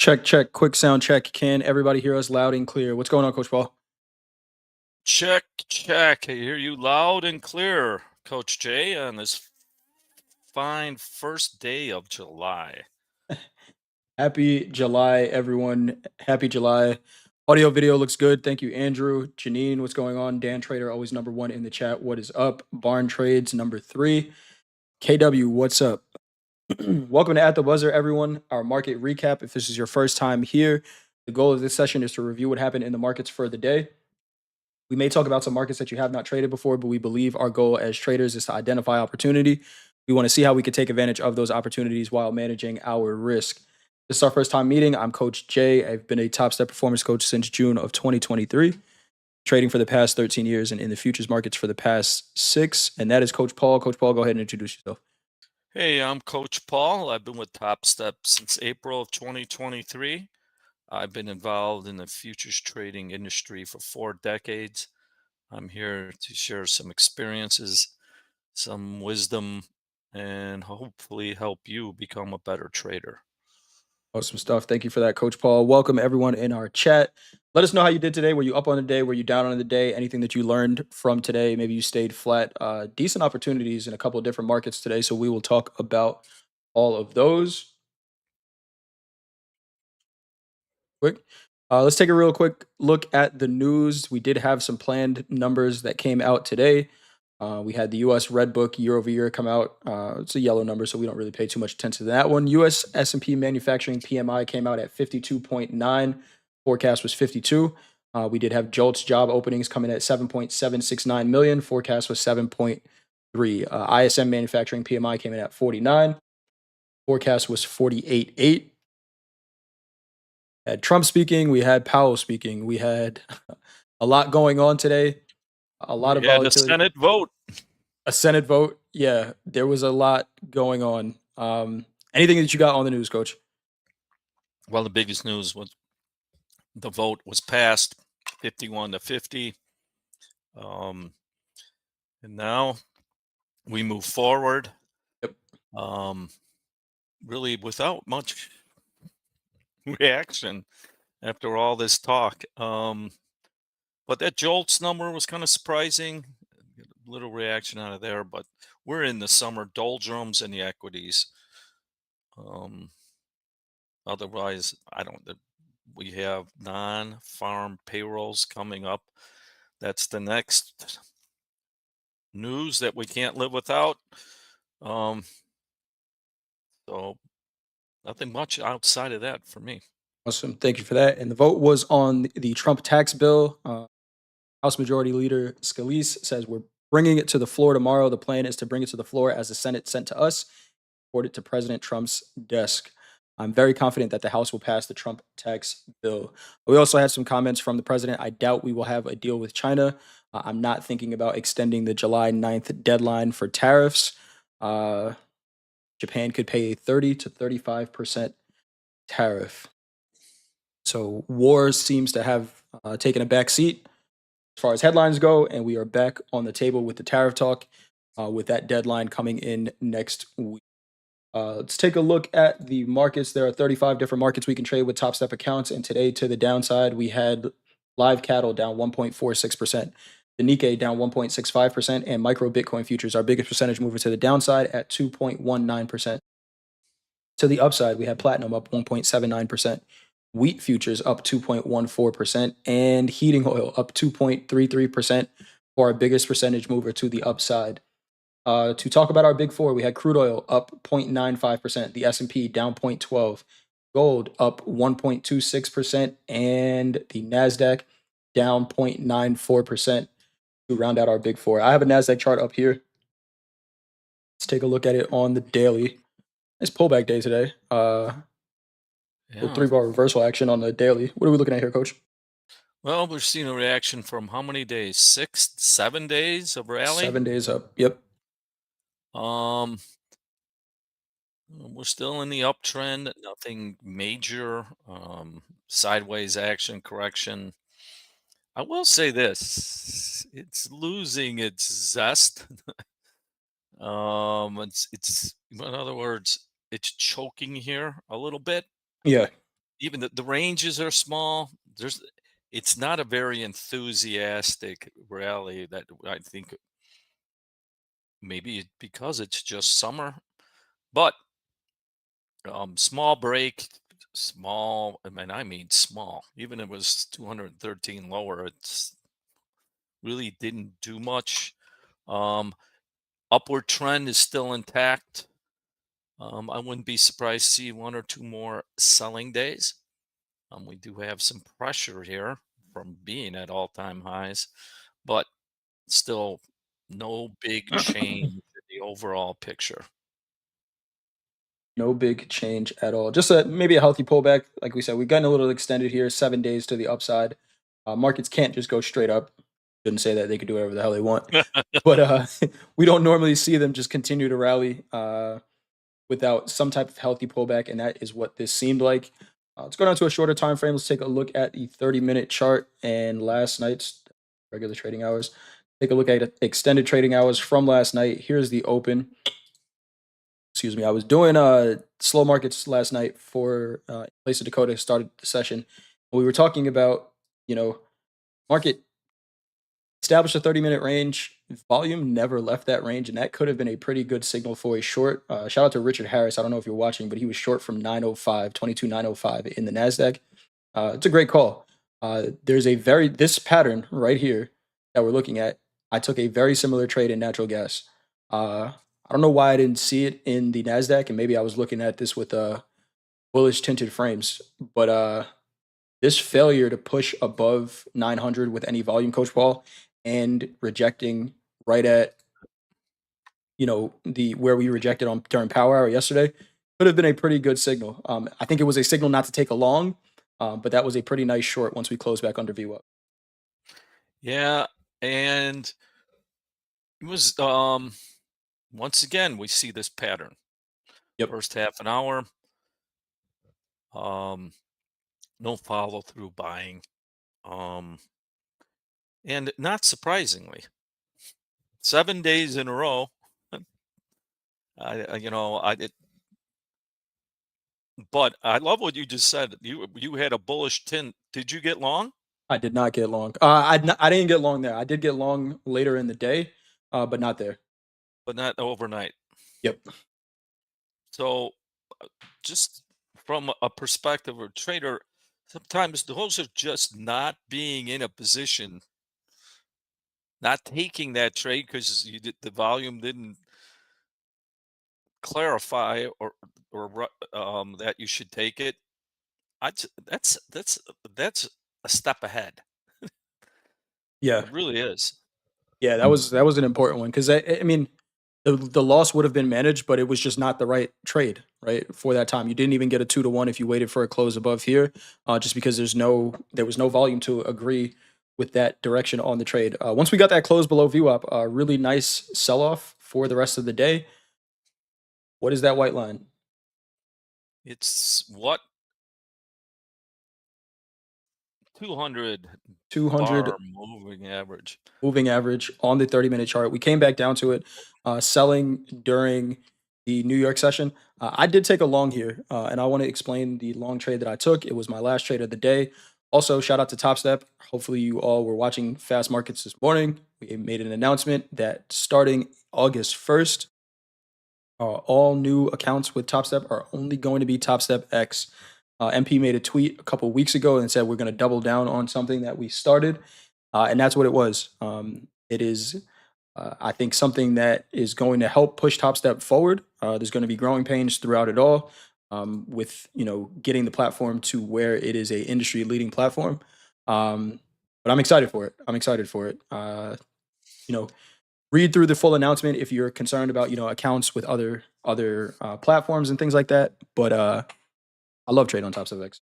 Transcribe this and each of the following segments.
Check, check, quick sound check. Can everybody hear us loud and clear? What's going on, Coach Paul? Check, check. I hear you loud and clear, Coach Jay, on this fine first day of July. Happy July, everyone. Happy July. Audio video looks good. Thank you, Andrew. Janine, what's going on? Dan Trader, always number one in the chat. What is up? Barn Trades, number three. KW, what's up? Welcome to At the Buzzer, everyone. Our market recap. If this is your first time here, the goal of this session is to review what happened in the markets for the day. We may talk about some markets that you have not traded before, but we believe our goal as traders is to identify opportunity. We want to see how we could take advantage of those opportunities while managing our risk. This is our first time meeting. I'm Coach Jay. I've been a top step performance coach since June of 2023, trading for the past 13 years and in the futures markets for the past 6. And that is Coach Paul. Coach Paul, go ahead and introduce yourself. Hey, I'm Coach Paul. I've been with Topstep since April of 2023. I've been involved in the futures trading industry for 4 decades. I'm here to share some experiences, some wisdom, and hopefully help you become a better trader. Awesome stuff. Thank you for that, Coach Paul. Welcome everyone in our chat. Let us know how you did today. Were you up on the day? Were you down on the day? Anything that you learned from today? Maybe you stayed flat. Decent opportunities in a couple of different markets today. So we will talk about all of those. Quick. Let's take a real quick look at the news. We did have some planned numbers that came out today. We had the U.S. Red Book year over year come out. It's a yellow number, so we don't really pay too much attention to that one. U.S. S&P manufacturing PMI came out at 52.9. Forecast was 52. We did have JOLTS job openings coming at 7.769 million. Forecast was 7.3. ISM manufacturing PMI came in at 49. Forecast was 48.8. Had Trump speaking. We had Powell speaking. We had a lot going on today. A lot of We had a volatility. Senate vote. A Senate vote. Yeah, there was a lot going on. Anything that you got on the news, Coach? Well, the biggest news was the vote was passed 51 to 50. And now we move forward. Yep. Really without much reaction after all this talk. But that JOLTS number was kind of surprising. A little reaction out of there, but we're in the summer doldrums in the equities. Otherwise, I don't. We have non-farm payrolls coming up. That's the next news that we can't live without. So nothing much outside of that for me. Awesome. Thank you for that. And the vote was on the Trump tax bill. House Majority Leader Scalise says we're bringing it to the floor tomorrow. The plan is to bring it to the floor as the Senate sent to us, report it to President Trump's desk. I'm very confident that the House will pass the Trump tax bill. We also had some comments from the president. I doubt we will have a deal with China. I'm not thinking about extending the July 9th deadline for tariffs. Japan could pay a 30 to 35% tariff. So war seems to have taken a back seat as far as headlines go, and we are back on the table with the tariff talk with that deadline coming in next week. Let's take a look at the markets. There are 35 different markets we can trade with Topstep accounts, and today to the downside, we had live cattle down 1.46%, the Nikkei down 1.65%, and micro Bitcoin futures, our biggest percentage mover to the downside at 2.19%. To the upside, we had platinum up 1.79%, wheat futures up 2.14%, and heating oil up 2.33% for our biggest percentage mover to the upside. To talk about our big four, we had crude oil up 0.95%, the S&P down 0.12%, gold up 1.26%, and the NASDAQ down 0.94% to round out our big four. I have a NASDAQ chart up here. Let's take a look at it on the daily. Nice pullback day today. Yeah. 3-bar reversal action on the daily. What are we looking at here, Coach? Well, we're seeing a reaction from how many days? 6, 7 days of rally? 7 days up. Yep. We're still in the uptrend. Nothing major. Sideways action, correction. I will say this: it's losing its zest. It's in other words, it's choking here a little bit. Yeah. even the ranges are small. It's not a very enthusiastic rally that I think maybe because it's just summer, but small break, small. I mean small. Even it was 213 lower. It's really didn't do much. Um, Upward trend is still intact. I wouldn't be surprised to see one or two more selling days. We do have some pressure here from being at all-time highs, but still no big change in the overall picture. No big change at all. Just maybe a healthy pullback. Like we said, we've gotten a little extended here, 7 days to the upside. Markets can't just go straight up. Shouldn't say that, they could do whatever the hell they want. But we don't normally see them just continue to rally without some type of healthy pullback, and that is what this seemed like. Let's go down to a shorter time frame. Let's take a look at the 30-minute chart and last night's regular trading hours. Take a look at extended trading hours from last night. Here's the open. Excuse me. I was doing slow markets last night for Place of Dakota started the session. We were talking about, you know, market established a 30-minute range. Volume never left that range, and that could have been a pretty good signal for a short. Shout out to Richard Harris. I don't know if you're watching, but he was short from 905, 22,905 in the NASDAQ. It's a great call. There's this pattern right here that we're looking at. I took a very similar trade in natural gas. I don't know why I didn't see it in the NASDAQ, and maybe I was looking at this with bullish tinted frames, but this failure to push above 900 with any volume, Coach Paul, and rejecting right at the where we rejected on during power hour yesterday could have been a pretty good signal. I think it was a signal not to take a long, but that was a pretty nice short once we closed back under VWAP. Yeah, and it was once again we see this pattern. Yep. First half an hour, um, no follow through buying, um, and not surprisingly, 7 days in a row. But I love what you just said. You had a bullish tint. Did you get long? I did not get long. I didn't get long there. I did get long later in the day, but not there. But not overnight. Yep. So just from a perspective of a trader, sometimes those are just not being in a position, not taking that trade because the volume didn't clarify or that you should take it. That's a step ahead. Yeah. It really is. Yeah, that was an important one because I mean, the loss would have been managed, but it was just not the right trade, right, for that time. You didn't even get a 2-to-1 if you waited for a close above here, just because there was no volume to agree with that direction on the trade. Once we got that close below VWAP, really nice sell off for the rest of the day. What is that white line? It's what 200 200 bar moving average. moving average on the 30-minute chart. We came back down to it, selling during the New York session. I did take a long here, and I want to explain the long trade that I took. It was my last trade of the day. Also, shout out to Topstep. Hopefully, you all were watching Fast Markets this morning. We made an announcement that starting August 1st, all new accounts with Topstep are only going to be Topstep X. MP made a tweet a couple weeks ago and said we're going to double down on something that we started, and that's what it was. It is, I think, something that is going to help push Topstep forward. There's going to be growing pains throughout it all, with getting the platform to where it is a industry leading platform. But I'm excited for it. I'm excited for it. You know, read through the full announcement if you're concerned about accounts with other platforms and things like that. But I love trading on Topstep X.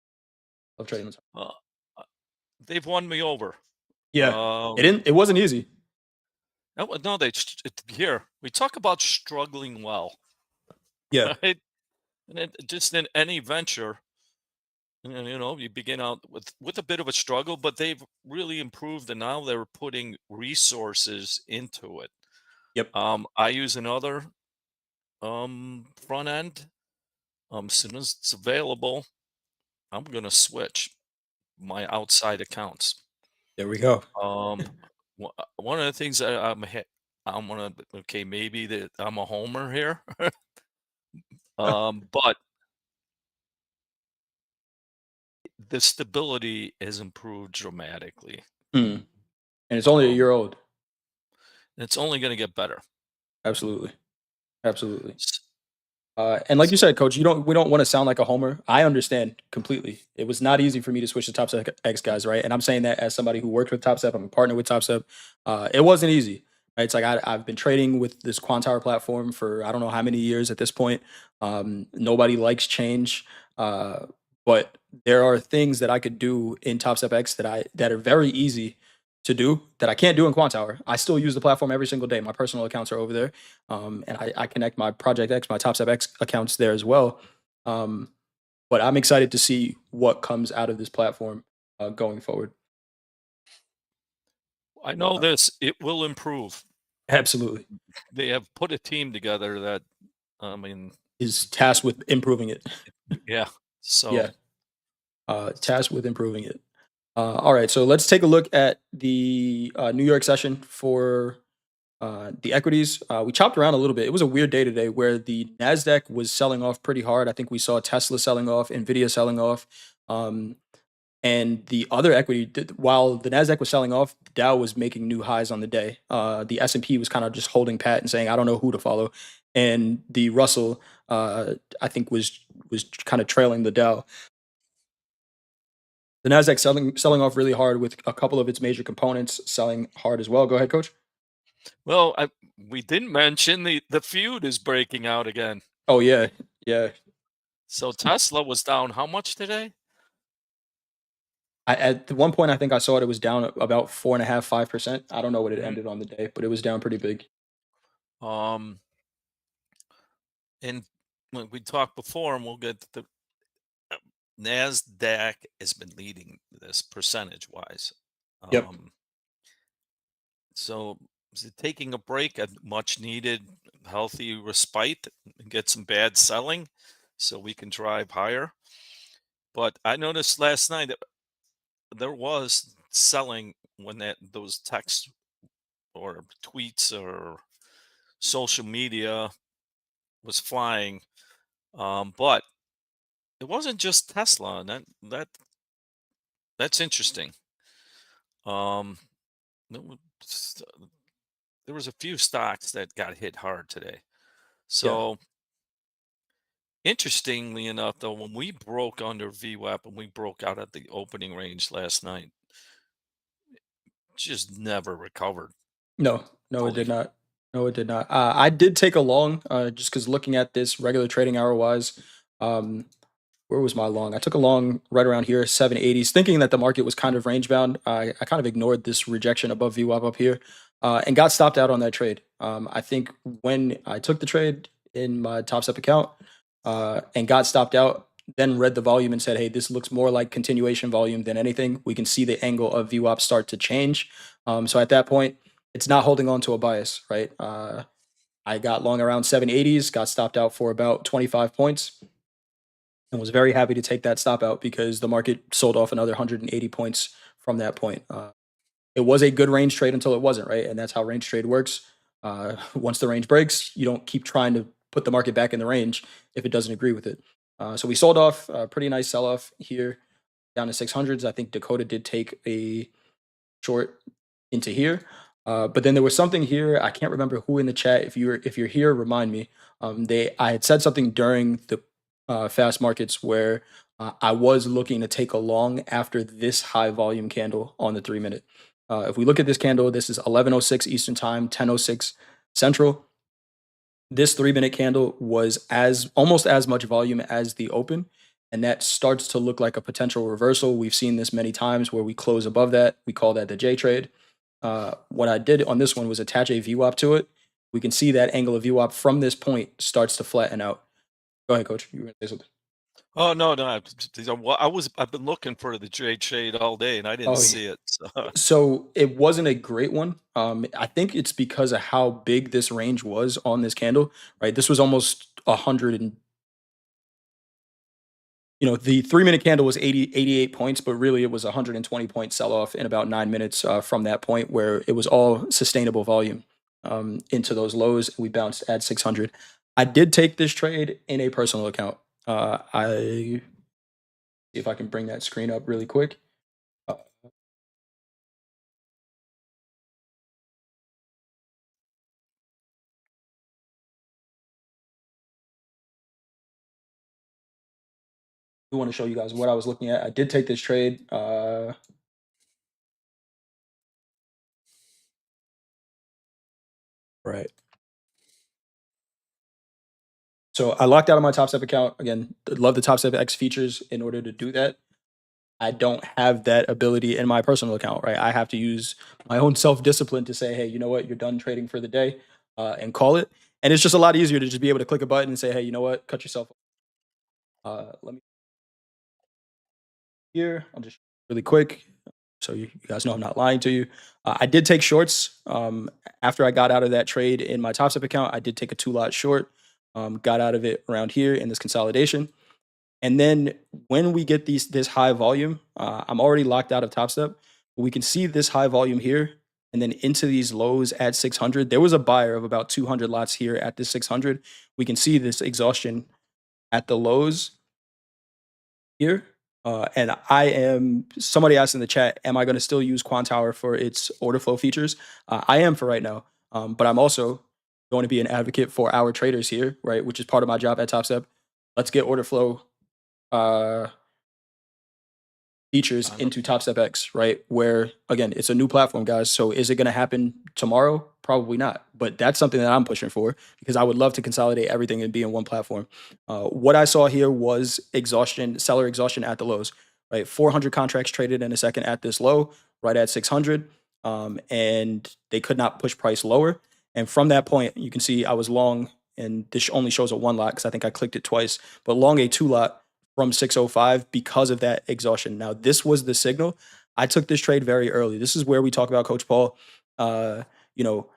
Love trading on top. Uh, uh, they've won me over. Yeah, it Um, didn't. It wasn't easy. no, here we talk about struggling well, Yeah. right? And just in any venture, and you begin out with a bit of a struggle, but they've really improved, and now they're putting resources into it. Yep. I use another front end. As soon as it's available, I'm gonna switch my outside accounts. There we go. Um, one of the things that I'm gonna okay, maybe that I'm a homer here, but the stability has improved dramatically. Mm. And it's only a Um, year old. it's only gonna get better. Absolutely. Absolutely. S- And like you So, said, coach, we don't want to sound like a homer. I understand completely. It was not easy for me to switch to Top Step X guys, right? And I'm saying that as somebody who worked with Top Step, I'm a partner with Top Step. It wasn't easy. Right? It's like I've been trading with this Quantower platform for I don't know how many years at this point. Nobody likes change, uh, but there are things that I could do in Top Step X that are very easy to do that I can't do in Quantower. I still use the platform every single day. My personal accounts are over there, and I connect my Project X, my Topstep X accounts there as well. Um, but I'm excited to see what comes out of this platform going forward. I know Uh, this, it will improve. absolutely, They have put a team together that, I mean, is tasked with improving it. yeah. Yeah, So, tasked with improving it. All right, so let's take a look at the New York session for the equities. We chopped around a little bit. It was a weird day today where the NASDAQ was selling off pretty hard. I think we saw Tesla selling off, Nvidia selling off. Um, And the other equity, while the Nasdaq was selling off, the Dow was making new highs on the day. The S&P was kind of just holding pat and saying, "I don't know who to follow," and the Russell, I think, was kind of trailing the Dow. The Nasdaq selling off really hard with a couple of its major components selling hard as well. Go ahead, Coach. well, we didn't mention the feud is breaking out again. Oh yeah, yeah. So Tesla was down how much today? At one point, I think I saw it. It was down about 4.5, 5%. I don't know what it Mhm. ended on the day, but it was down pretty big. Um, and when we talked before, and we'll get to the NASDAQ has been leading this percentage wise. Yep. Um, so is it taking a break, a much needed healthy respite, and get some bad selling so we can drive higher? But I noticed last night that there was selling when those texts or tweets or social media was flying. But it wasn't just Tesla, and that's interesting. Um, there was there was a few stocks that got hit hard today. Yeah. So interestingly enough, though, when we broke under VWAP and we broke out at the opening range last night, just never recovered No, no, it did fully. not. No, it did not. I did take a long, just because looking at this regular trading hour wise, um, where was my long? I took a long right around here, 780s, thinking that the market was kind of range bound. I kind of ignored this rejection above VWAP up here, and got stopped out on that trade. I think when I took the trade in my Top Step account, and got stopped out, then read the volume and said, "Hey, this looks more like continuation volume than anything." We can see the angle of VWAP start to change. So at that point, it's not holding on to a bias, right? I got long around 780s, got stopped out for about 25 points, and was very happy to take that stop out because the market sold off another 180 points from that point. It was a good range trade until it wasn't, right? And that's how range trade works. Once the range breaks, you don't keep trying to put the market back in the range if it doesn't agree with it. So we sold off a pretty nice sell off here down to 600s. I think Dakota did take a short into here. But then there was something here. I can't remember who in the chat. If you're here, remind me. I had said something during the fast markets where I was looking to take a long after this high volume candle on the 3 minute. If we look at this candle, this is 11:06 Eastern Time, 10:06 Central. This 3 minute candle was as almost as much volume as the open, and that starts to look like a potential reversal. We've seen this many times where we close above that. We call that the J trade. What I did on this one was attach a VWAP to it. We can see that angle of VWAP from this point starts to flatten out. Go ahead, coach. You were going to say something. Oh no, no, I've been looking for the J shade all day and I didn't Oh, yeah. see it. So So it wasn't a great one. I think it's because of how big this range was on this candle, right? This was almost 100 you know, the 3-minute candle was 88 points, but really it was a 120 point sell off in about 9 minutes from that point where it was all sustainable volume into those lows. We bounced at 600. I did take this trade in a personal account. I see if I can bring that screen up really quick. Uh, I want to show you guys what I was looking at. I did take this trade. Right. So I locked out of my Topstep account. Again, love the Topstep X features. In order to do that, I don't have that ability in my personal account, right? I have to use my own self discipline to say, hey, you know what, you're done trading for the day, and call it. And it's just a lot easier to just be able to click a button and say, hey, you know what, cut yourself. Let me here. I'll just really quick, so you guys know I'm not lying to you. I did take shorts after I got out of that trade in my Topstep account. I did take a 2 lot short. Got out of it around here in this consolidation. And then when we get this high volume, I'm already locked out of Top Step. But we can see this high volume here, and then into these lows at 600. There was a buyer of about 200 lots here at this 600. We can see this exhaustion at the lows here. And I am, somebody asked in the chat, am I going to still use Quantower for its order flow features? I am for right now. But I'm also going to be an advocate for our traders here, right? Which is part of my job at TopStep. Let's get order flow uh, features On into Topstep X, right? Where again, it's a new platform, guys. So is it going to happen tomorrow? Probably not. But that's something that I'm pushing for because I would love to consolidate everything and be in one platform. What I saw here was exhaustion, seller exhaustion at the lows, right? 400 contracts traded in a second at this low, right at 600, and they could not push price lower. And from that point, you can see I was long, and this only shows a 1 lot because I think I clicked it twice, but long a 2 lot from 605 because of that exhaustion. Now, this was the signal. I took this trade very early. This is where we talk about Coach Paul, uh, you know,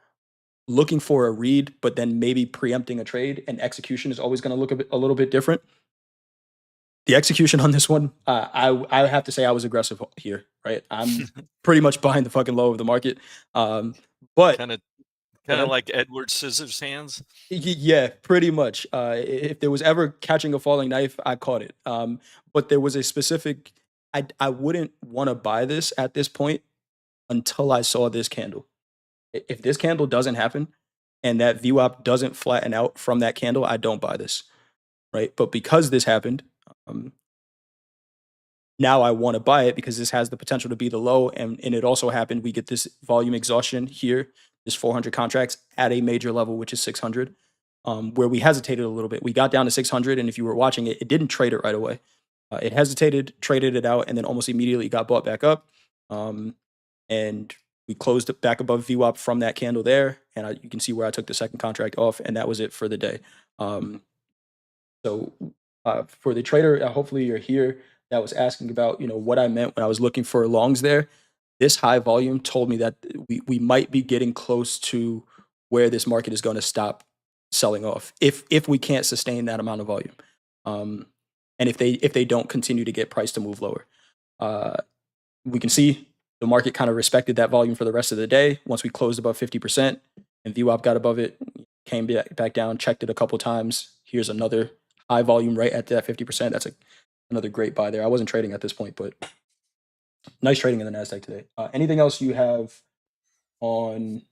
looking for a read, but then maybe preempting a trade, and execution is always going to look a little bit different. The execution on this one, I have to say I was aggressive here, right? I'm pretty much behind the fucking low of the market. But kind of go kind of ahead. like Edward Scissors hands. Yeah, pretty much. If there was ever catching a falling knife, I caught it. But there was a specific. I wouldn't want to buy this at this point until I saw this candle. If this candle doesn't happen and that VWAP doesn't flatten out from that candle, I don't buy this, right? But because this happened, um, now I want to buy it because this has the potential to be the low, and it also happened. We get this volume exhaustion here, this 400 contracts at a major level, which is 600, where we hesitated a little bit. We got down to 600, and if you were watching it, it didn't trade it right away. It hesitated, traded it out, and then almost immediately got bought back up. And we closed it back above VWAP from that candle there, and you can see where I took the second contract off, and that was it for the day. So for the trader, hopefully you're here, that was asking about, you know, what I meant when I was looking for longs there. This high volume told me that we might be getting close to where this market is going to stop selling off if we can't sustain that amount of volume, um, and if they don't continue to get price to move lower. Uh, we can see the market kind of respected that volume for the rest of the day. Once we closed above 50% and VWAP got above it, came back down, checked it a couple times. Here's another high volume right at that 50%. That's another great buy there. I wasn't trading at this point, but nice trading in the NASDAQ today. Anything else you have on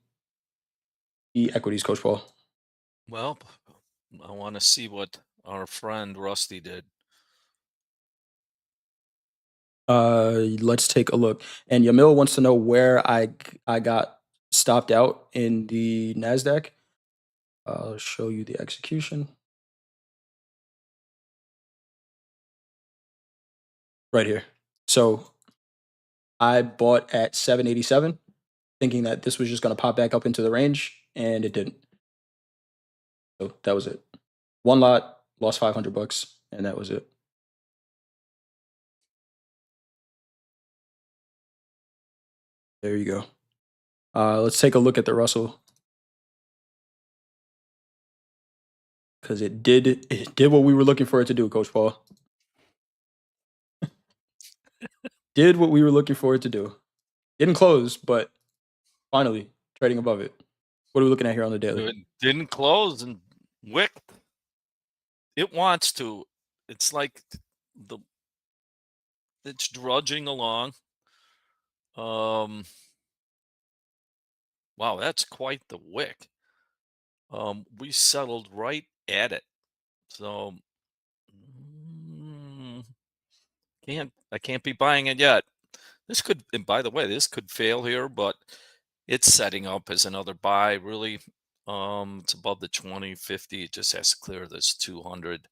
the equities, Coach Paul? Well, I want to see what our friend Rusty did. Let's take a look. And Yamil wants to know where I got stopped out in the NASDAQ. I'll show you the execution. Right here. So I bought at 787, thinking that this was just going to pop back up into the range, and it didn't. So that was it. 1 lot, lost $500, and that was it. There you go. Let's take a look at the Russell, because it did what we were looking for it to do, Coach Paul. did what we were looking for it to do. Didn't close, but finally trading above it. What are we looking at here on the daily? It didn't close and wicked. It wants to. It's like the it's drudging along. Um, wow, that's quite the wick. We settled right at it. So mm, I can't be buying it yet. This could, and by the way, this could fail here, but it's setting up as another buy. Really, it's above the 2050. It just has to clear this 200.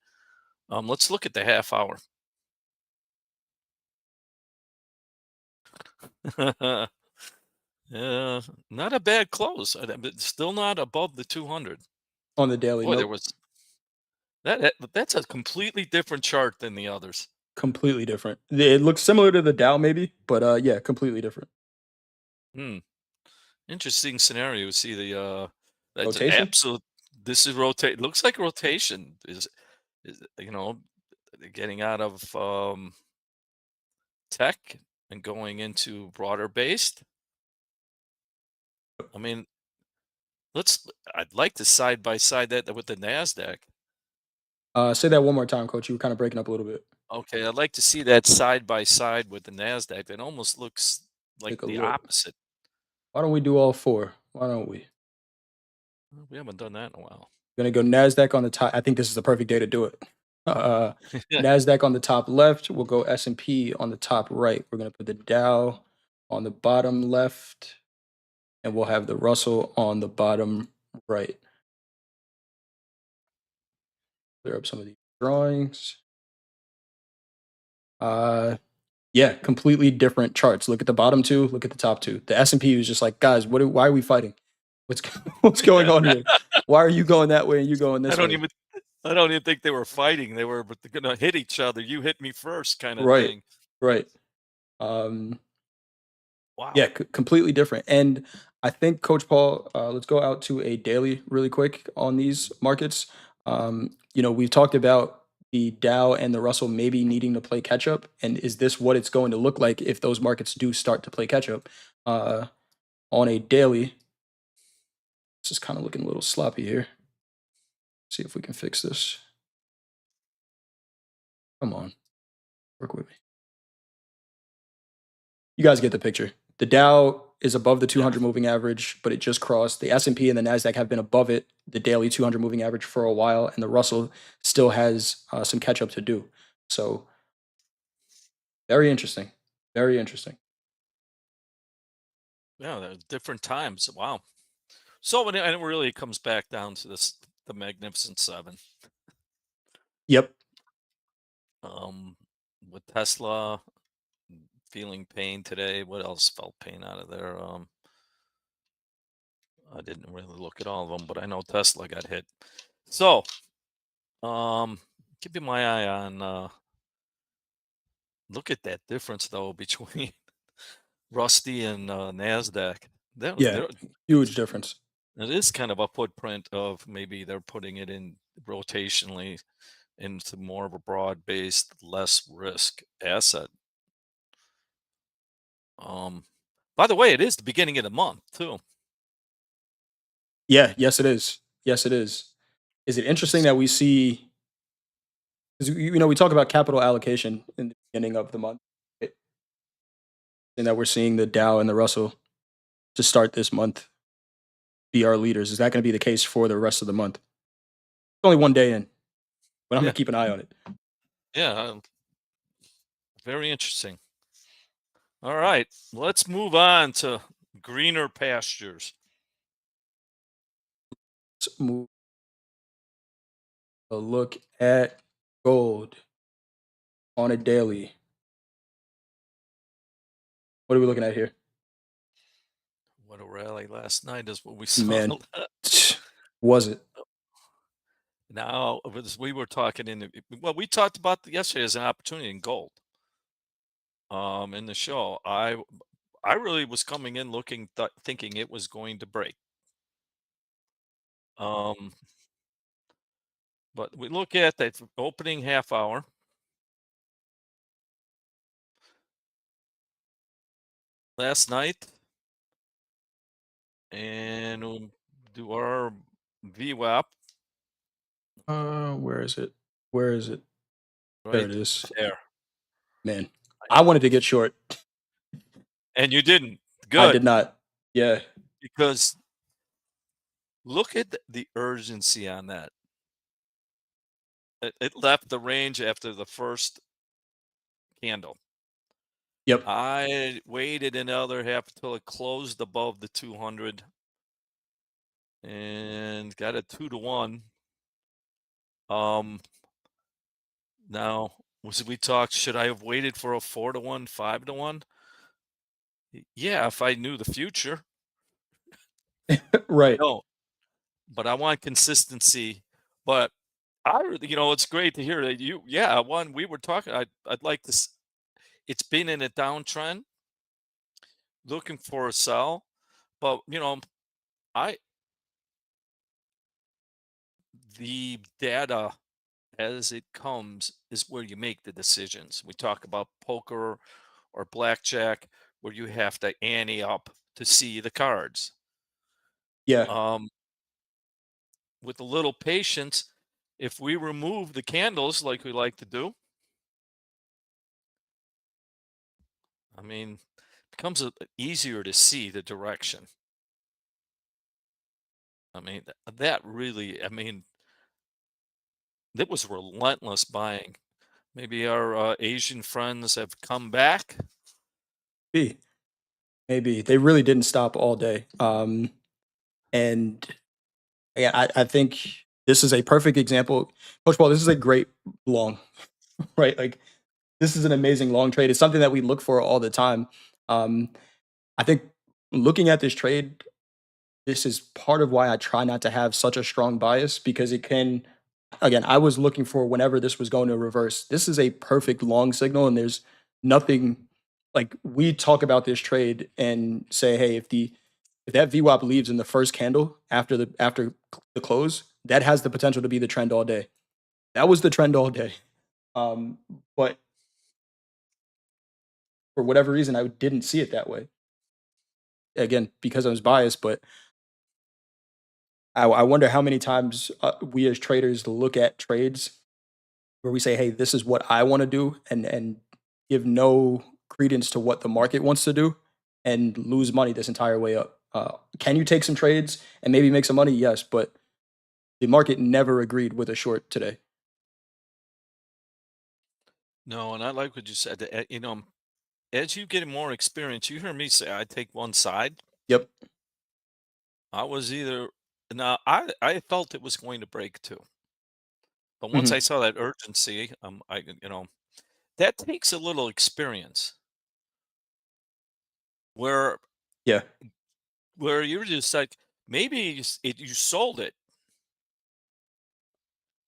Let's look at the half hour. Yeah, not a bad close, but still not above the 200. On the daily, Boy, there nope. was that's a completely different chart than the others. Completely different. It looks similar to the Dow maybe, but yeah, completely different. Hmm. Interesting scenario. See that's an Rotation? absolute. This is rotate. Looks like rotation is getting out of tech and going into broader based. I mean, I'd like to side by side that with the Nasdaq. Say that one more time, coach. You were kind of breaking up a little bit. Okay, I'd like to see that side by side with the Nasdaq. It almost looks like Take a the look. opposite. Why don't we do all four? Why don't we? We haven't done that in a while. Gonna go Nasdaq on the top. I think this is the perfect day to do it. Uh, Nasdaq on the top left. We'll go S&P on the top right. We're gonna put the Dow on the bottom left, and we'll have the Russell on the bottom right. Clear up some of these drawings. Yeah, completely different charts. Look at the bottom two. Look at the top two. The S&P was just like, guys, why are we fighting? What's what's going on here? Why are you going that way and you going I this don't way? even I don't even think they were fighting. They were, but they're gonna hit each other. You hit me first, kind of Right, thing. right. Um, Wow. yeah, completely different. And I think, Coach Paul, let's go out to a daily really quick on these markets. We've talked about the Dow and the Russell maybe needing to play catch up. And is this what it's going to look like if those markets do start to play catch up? Uh, on a daily, this is kind of looking a little sloppy here. See if we can fix this. Come on, work with me. You guys get the picture. The Dow is above the Yeah. 200 moving average, but it just crossed. The S&P and the Nasdaq have been above it, the daily 200 moving average for a while, and the Russell still has some catch up to do. So very interesting. Very interesting. Yeah, they're different times. Wow. So and it really comes back down to the Magnificent Seven. Yep. Um, with Tesla feeling pain today. What else felt pain out of there? I didn't really look at all of them, but I know Tesla got hit. So, um, keeping my eye on. Look at that difference though between Rusty and Nasdaq. Yeah. There, Huge difference. it is kind of a footprint of maybe they're putting it in rotationally into more of a broad-based, less risk asset. Um, by the way, it is the beginning of the month too. Yeah. Yes, it is. Yes, it is. Is it interesting So, that we see, because we talk about capital allocation in the beginning of the month, right? And that we're seeing the Dow and the Russell to start this month be our leaders. Is that going to be the case for the rest of the month? It's only one day in, but I'm going yeah, to keep an eye on it. yeah, very interesting. All right, let's move on to greener pastures. Let's move a look at gold on a daily. What are we looking at here? What a rally last night is what we saw. Man, was it? Now, as we were talking well, we talked about yesterday as an opportunity in gold. In the show, I really was coming in looking, thinking it was going to break. Um, but we look at that opening half hour. last night, and we'll do our VWAP Where is it? Where is it? There right it is. there. Man, I wanted to get short. And you didn't. I did Good, not. Yeah. because look at the urgency on that. It left the range after the first candle. Yep. I waited another half till it closed above the 200 and got a 2 to 1. Um, now, we talked, should I have waited for a 4 to 1, 5 to 1? Yeah, if I knew the future. I Right. don't, but I want consistency. But it's great to hear that yeah, we were talking, I'd like this. It's been in a downtrend, looking for a sell, but I, the data as it comes is where you make the decisions. We talk about poker or blackjack, where you have to ante up to see the cards. Yeah. Um, with a little patience, if we remove the candles like we like to do, I mean, it becomes easier to see the direction. I mean, that really, I mean, it was relentless buying. Maybe our Asian friends have come back. Maybe. Maybe. They really didn't stop all day. And yeah, I think this is a perfect example. Coach Paul, this is a great long, right? Like this is an amazing long trade. It's something that we look for all the time. Um, I think looking at this trade, this is part of why I try not to have such a strong bias because it can, again, I was looking for whenever this was going to reverse. This is a perfect long signal, and there's nothing like we talk about this trade and say, hey, if that VWAP leaves in the first candle after the close, that has the potential to be the trend all day. That was the trend all day. Um, but for whatever reason, I didn't see it that way. Again, because I was biased, but I wonder how many times we as traders look at trades where we say, "Hey, this is what I want to do," and give no credence to what the market wants to do, and lose money this entire way up. Can you take some trades and maybe make some money? Yes, but the market never agreed with a short today. No, and I like what you said. As you get more experience, you hear me say I take one side. Yep. I was either now I felt it was going to break too, but once I Hmm. saw that urgency, that takes a little experience where Yeah. you're just like, maybe you sold it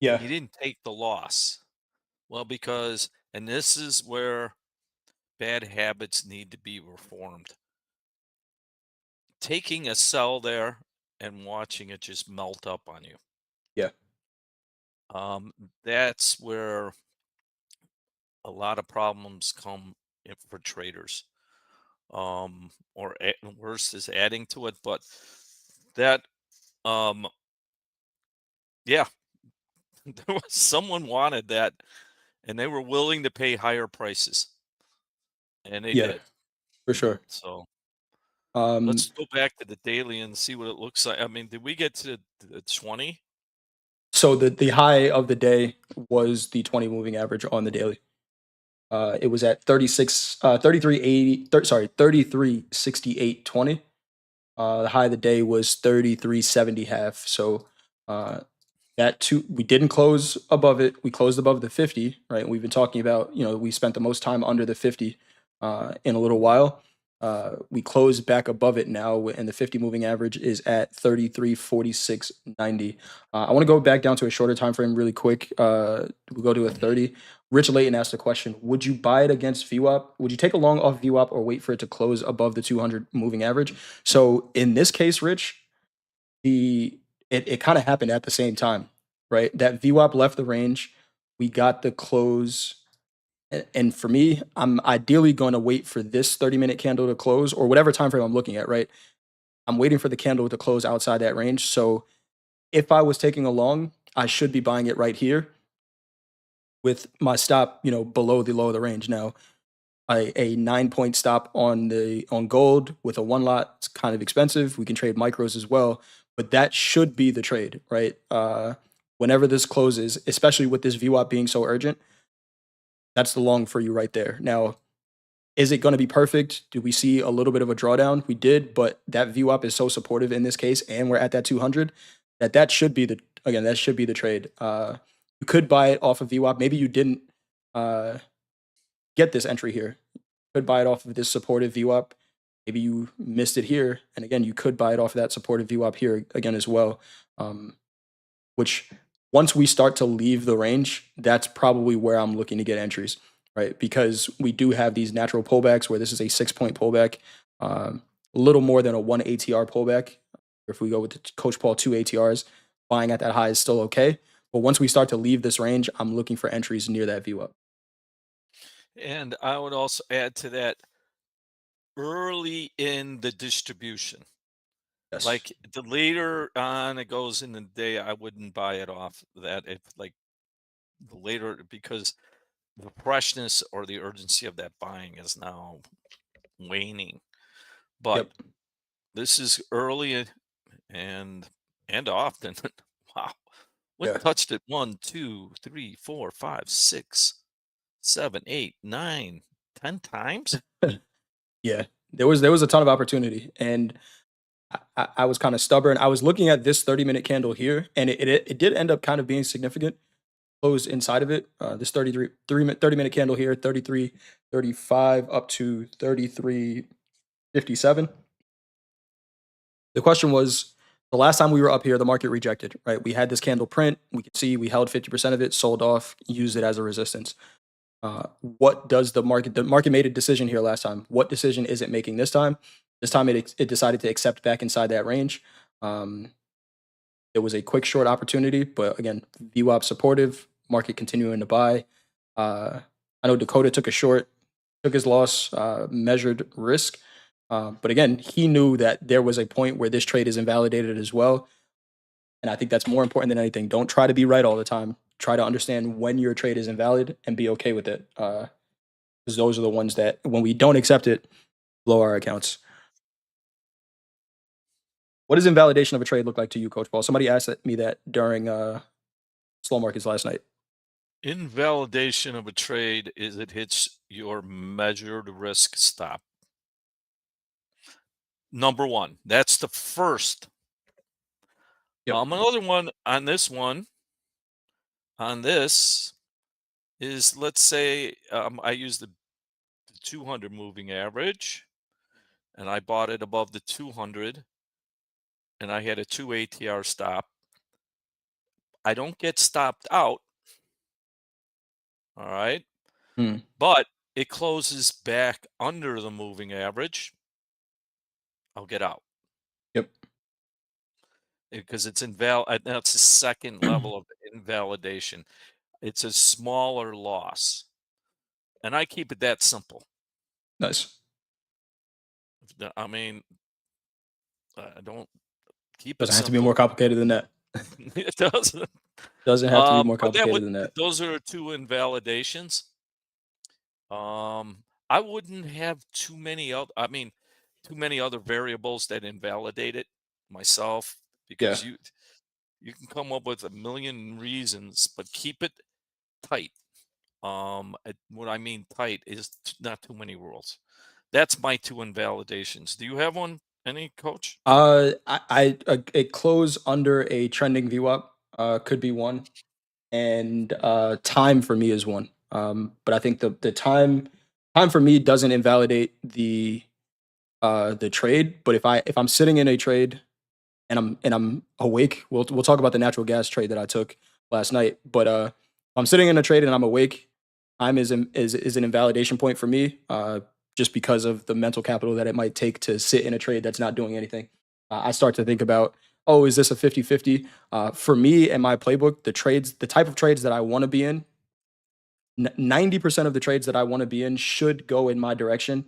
and Yeah. you didn't take the loss. Well, because and this is where bad habits need to be reformed. Taking a sell there and watching it just melt up on you. Yeah. Um, that's where a lot of problems come for traders. Or worse is adding to it, but that, um, yeah, there was someone wanted that, and they were willing to pay higher prices, and they Yeah. did. For sure. So Um, let's go back to the daily and see what it looks like. I mean, did we get to the 20? so the high of the day was the 20 moving average on the daily. It was at 3380, sorry, 3368.20. The high of the day was 3370 half. So uh, we didn't close above it. We closed above the 50, right? We've been talking about, we spent the most time under the 50 in a little while. We closed back above it now, and the 50 moving average is at 3346.90. I want to go back down to a shorter time frame really quick. We'll go to a 30. Rich Layton asked the question: would you buy it against VWAP? Would you take a long off VWAP or wait for it to close above the 200 moving average? So in this case, Rich, the it kind of happened at the same time, right? That VWAP left the range. We got the close And for me, I'm ideally going to wait for this 30-minute candle to close or whatever time frame I'm looking at, right? I'm waiting for the candle to close outside that range. So if I was taking a long, I should be buying it right here with my stop, below the low of the range. Now, a 9 point stop on gold with a one lot, it's kind of expensive. We can trade micros as well, but that should be the trade, right? Whenever this closes, especially with this VWAP being so urgent, that's the long for you right there. Now, is it going to be perfect? Do we see a little bit of a drawdown? We did, but that VWAP is so supportive in this case, and we're at that 200 that should be that should be the trade. You could buy it off of VWAP. Maybe you didn't uh, get this entry here. You could buy it off of this supportive VWAP. Maybe you missed it here, and again, you could buy it off of that supportive VWAP here again as well. Which once we start to leave the range, that's probably where I'm looking to get entries, right? Because we do have these natural pullbacks where this is a 6 point pullback, a little more than a one ATR pullback. If we go with the Coach Paul 2 ATRs, buying at that high is still okay. But once we start to leave this range, I'm looking for entries near that view up. And I would also add to that early in the distribution. Yes. Like the later on it goes in the day, I wouldn't buy it off that if like the later because the freshness or the urgency of that buying is now waning. But Yep. this is early and and often. Wow. What Yeah. touched it? 1, 2, 3, 4, 5, 6, 7, 8, 9, 10 times? Yeah. There was a ton of opportunity, and I was kind of stubborn. I was looking at this 30-minute candle here, and it did end up kind of being significant. Closed inside of it. This 30-minute candle here, 33.35 up to 33.57. The question was, the last time we were up here, the market rejected, right? We had this candle print. We could see we held 50% of it, sold off, used it as a resistance. What does the market made a decision here last time? What decision is it making this time? This time it decided to accept back inside that range. Um, it was a quick short opportunity, but again, VWAP supportive, market continuing to buy. I know Dakota took a short, took his loss, measured risk. But again, he knew that there was a point where this trade is invalidated as well. And I think that's more important than anything. Don't try to be right all the time. Try to understand when your trade is invalid and be okay with it. Because those are the ones that, when we don't accept it, blow our accounts. What does invalidation of a trade look like to you, Coach Paul? Somebody asked me that during slow markets last night. Invalidation of a trade is it hits your measured risk stop. Number one, that's the first. Yep. Another one on this is let's say I use the 200 moving average and I bought it above the 200 and I had a 2 ATR stop. I don't get stopped out, all right? Hmm. But it closes back under the moving average. I'll get out Yep. because it's invalid. That's the second level of invalidation. It's a smaller loss. And I keep it that simple. Nice. I mean, I don't keep it Doesn't have to be more simple. complicated than that. It doesn't. Doesn't have to be more But that complicated would than that. those are two invalidations. I wouldn't have too many other. I mean, too many other variables that invalidate it myself Yeah. because you can come up with a million reasons, but keep it tight. What I mean tight is not too many rules. That's my two invalidations. Do you have one? Any coach? A close under a trending VWAP could be one, and time for me is one. But I think the time for me doesn't invalidate the trade. But if I'm sitting in a trade and I'm awake, we'll talk about the natural gas trade that I took last night. But if I'm sitting in a trade and I'm awake, time is an invalidation point for me. Just because of the mental capital that it might take to sit in a trade that's not doing anything. I start to think about, oh, is this a 50-50? For me and my playbook, the type of trades that I want to be in 90% of the trades that I want to be in should go in my direction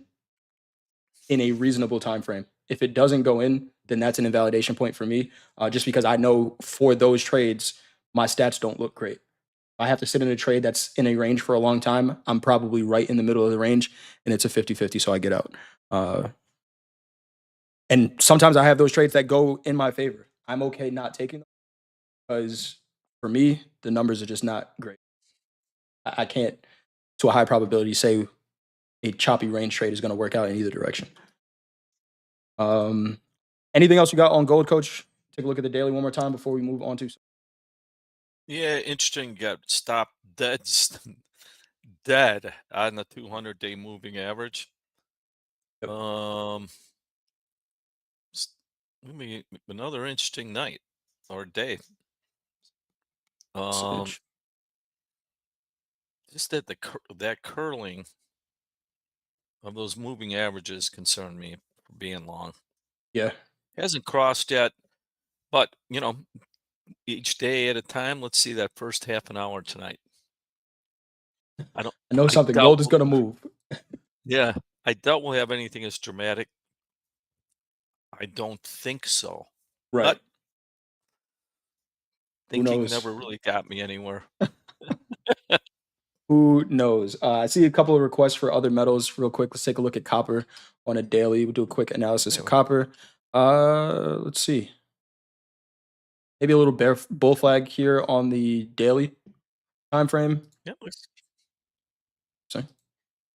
in a reasonable time frame. If it doesn't go in, then that's an invalidation point for me, just because I know for those trades, my stats don't look great. If I have to sit in a trade that's in a range for a long time, I'm probably right in the middle of the range, and it's a 50-50, so I get out. And sometimes I have those trades that go in my favor. I'm okay not taking them because for me, the numbers are just not great. I can't, to a high probability, say a choppy range trade is going to work out in either direction. Anything else you got on gold, Coach? Take a look at the daily one more time before we move on to. Yeah, interesting. Got stopped dead, dead on the 200-day moving average. Yep. Another interesting night or day. Percentage. Just that curling of those moving averages concern me for being long. Yeah. Hasn't crossed yet, but each day at a time. Let's see that first half an hour tonight. I know something. Gold is going to move. Yeah, I doubt we'll have anything as dramatic. I don't think so. Right. But Who thinking knows? never really got me anywhere. Who knows? I see a couple of requests for other metals real quick. Let's take a look at copper on a daily. We'll do a quick analysis of copper. Let's see. Maybe a little bull flag here on the daily time frame. Yeah, Sorry.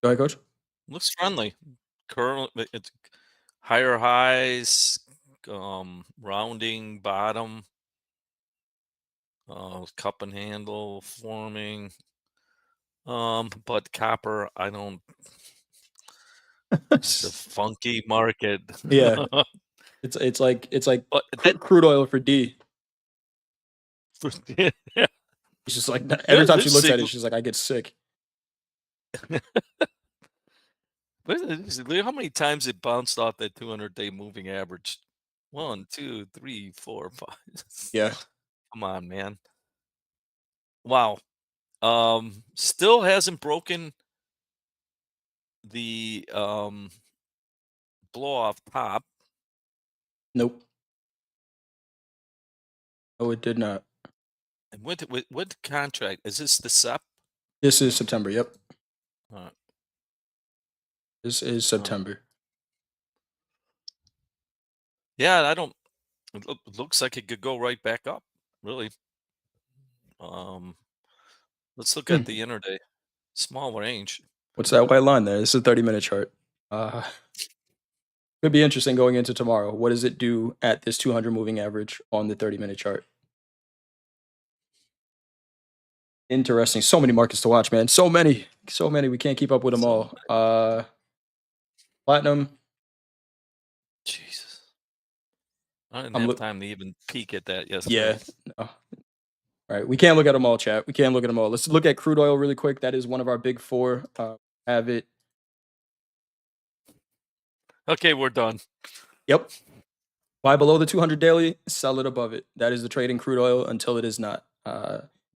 Go ahead, Coach. looks friendly. Currently, it's higher highs, rounding bottom, cup and handle forming. But copper, I don't. It's a funky market. Yeah. It's like But that, crude oil for D. yeah, It's just like every time she this looks at it, signal- she's like, I get sick. Look how many times it bounced off that 200-day moving average. 1, 2, 3, 4, 5. Yeah. Come on, man. Wow. Still hasn't broken the blow off top. Nope. Oh, it did not. And what contract is this? The SEP? This is September. Yep. All right. This is September. Yeah, I don't. It looks like it could go right back up. Really. Let's look at the intraday. Small range. What's that white line there? This is a 30-minute chart. Could be interesting going into tomorrow. What does it do at this 200 moving average on the 30-minute chart? Interesting. So many markets to watch, man. So many. We can't keep up with them all. Platinum. Jesus. I didn't have time to even peek at that yesterday. Yeah. No. All right. We can't look at them all, chat. We can't look at them all. Let's look at crude oil really quick. That is one of our big four. Have it. Okay, we're done. Yep. Buy below the 200 daily, sell it above it. That is the trade in crude oil until it is not.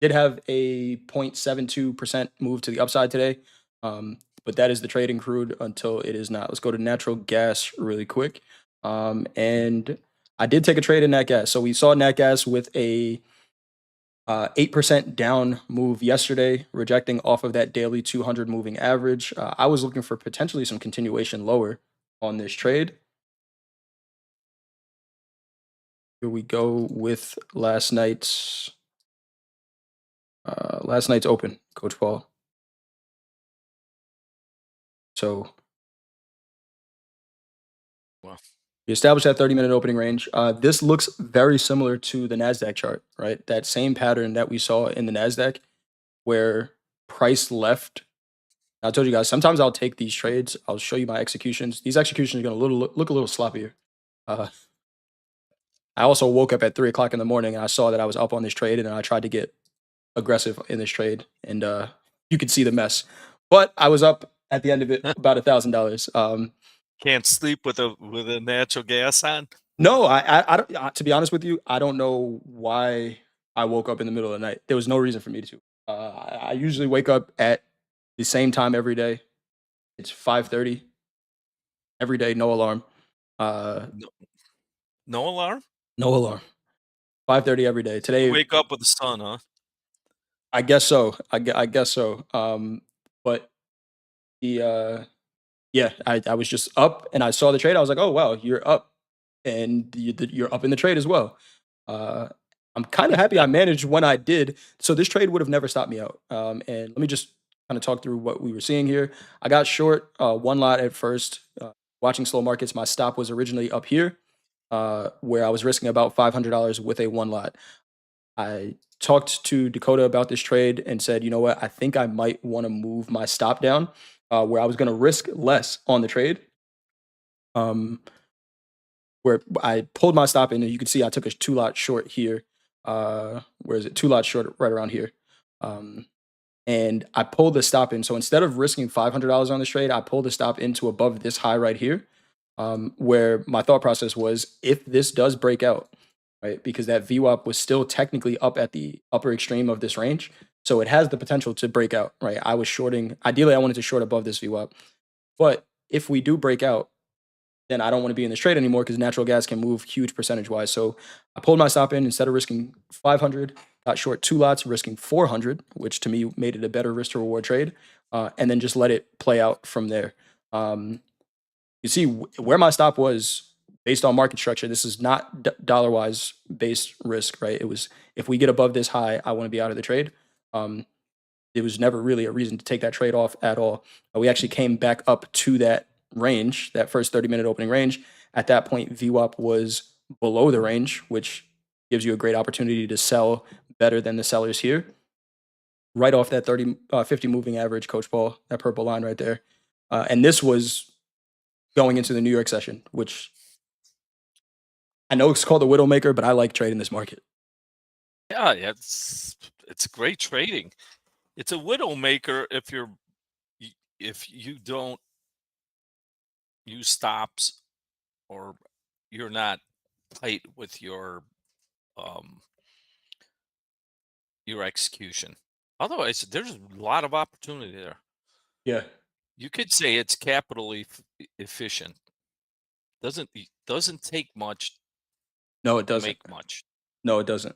Did have a 0.72% move to the upside today, but that is the trade in crude until it is not. Let's go to natural gas really quick. And I did take a trade in nat gas. So we saw nat gas with a 8% down move yesterday, rejecting off of that daily 200 moving average. I was looking for potentially some continuation lower on this trade. Here we go with last night's open, Coach Paul. So wow. We established that 30-minute opening range. This looks very similar to the NASDAQ chart, right? That same pattern that we saw in the NASDAQ where price left. I told you guys, sometimes I'll take these trades. I'll show you my executions. These executions are going to look a little sloppier. I also woke up at 3 o'clock in the morning and I saw that I was up on this trade and I tried to get aggressive in this trade. And you could see the mess. But I was up at the end of it about $1,000. Can't sleep with a natural gas on? No, I don't. To be honest with you, I don't know why I woke up in the middle of the night. There was no reason for me to. I usually wake up at the same time every day. It's 5:30 every day, no alarm. No, no alarm? No alarm. 5:30 every day. You Today, wake up with the sun, huh? I guess so. I guess so. But the yeah, I was just up and I saw the trade. I was like, oh wow, you're up, and you're up in the trade as well. Uh, I'm kind of happy I managed when I did. So this trade would have never stopped me out. And let me just kind of talk through what we were seeing here. I got short one lot at first. Watching slow markets, my stop was originally up here, where I was risking about $500 with a one lot. I talked to Dakota about this trade and said, you know what, I think I might want to move my stop down, where I was going to risk less on the trade. Um, where I pulled my stop in, and you can see I took a two lot short here. Where is it? Two lot short right around here. Um, and I pulled the stop in. So instead of risking $500 on this trade, I pulled the stop into above this high right here, where my thought process was if this does break out, right, because that VWAP was still technically up at the upper extreme of this range. So it has the potential to break out, right? I was shorting, ideally, I wanted to short above this VWAP. But if we do break out, then I don't want to be in this trade anymore because natural gas can move huge percentage wise. So I pulled my stop in instead of risking 500, got short two lots, risking 400, which to me made it a better risk to reward trade, and then just let it play out from there. Um, you see where my stop was based on market structure. This is not dollar wise based risk, right? It was if we get above this high, I want to be out of the trade. Um, it was never really a reason to take that trade off at all. We actually came back up to that range, that first 30-minute opening range. At that point, VWAP was below the range, which gives you a great opportunity to sell better than the sellers here. Right off that 50 moving average, Coach Paul, that purple line right there. And this was going into the New York session, which I know it's called the Widowmaker, but I like trading this market. Yeah, it's great trading. It's a widow maker if you don't use stops or you're not tight with um your execution. Otherwise, there's a lot of opportunity there. Yeah. You could say it's capital efficient. Doesn't take much No, it to doesn't. make much. No, it doesn't.